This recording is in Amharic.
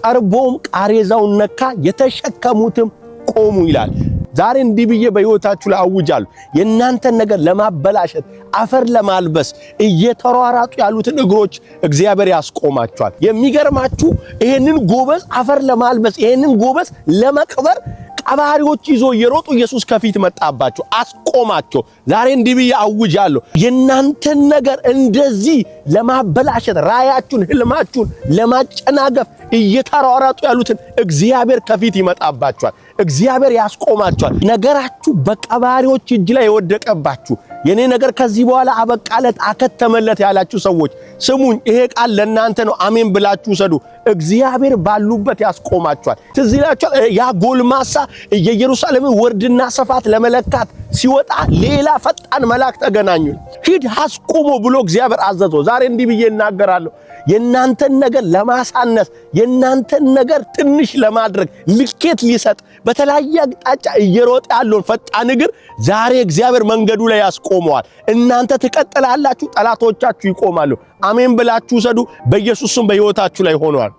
ቀርቦም ቃሬዛውን ነካ፣ የተሸከሙትም ቆሙ ይላል። ዛሬ እንዲህ ብዬ በሕይወታችሁ ላይ አውጃለሁ። የእናንተን ነገር ለማበላሸት አፈር ለማልበስ እየተሯሯጡ ያሉትን እግሮች እግዚአብሔር ያስቆማቸዋል። የሚገርማችሁ ይሄንን ጎበዝ አፈር ለማልበስ ይሄንን ጎበዝ ለመቅበር ቀባሪዎች ይዞ እየሮጡ ኢየሱስ ከፊት መጣባቸው፣ አስቆማቸው። ዛሬ እንዲህ ብዬ አውጃለሁ። የእናንተን ነገር እንደዚህ ለማበላሸት ራያችሁን፣ ህልማችሁን ለማጨናገፍ እየተሯሯጡ ያሉትን እግዚአብሔር ከፊት ይመጣባቸዋል። እግዚአብሔር ያስቆማቸዋል። ነገራችሁ በቀባሪዎች እጅ ላይ የወደቀባችሁ የኔ ነገር ከዚህ በኋላ አበቃለት አከተመለት ያላችሁ ሰዎች ስሙኝ፣ ይሄ ቃል ለእናንተ ነው። አሜን ብላችሁ ሰዱ። እግዚአብሔር ባሉበት ያስቆማቸዋል። ትዝ ይላችኋል ያ ጎልማሳ የኢየሩሳሌምን ወርድና ስፋት ለመለካት ሲወጣ ሌላ ፈጣን መልአክ ተገናኙ። ሂድ አስቆሞ ብሎ እግዚአብሔር አዘዘው። ዛሬ እንዲህ ብዬ እናገራለሁ። የእናንተን ነገር ለማሳነስ የእናንተን ነገር ትንሽ ለማድረግ ልኬት ሊሰጥ በተለያየ አቅጣጫ እየሮጠ ያለውን ፈጣን እግር ዛሬ እግዚአብሔር መንገዱ ላይ ያስቆመዋል። እናንተ ትቀጥላላችሁ፣ ጠላቶቻችሁ ይቆማሉ። አሜን ብላችሁ ሰዱ። በኢየሱስ ስም በሕይወታችሁ ላይ ሆኗል።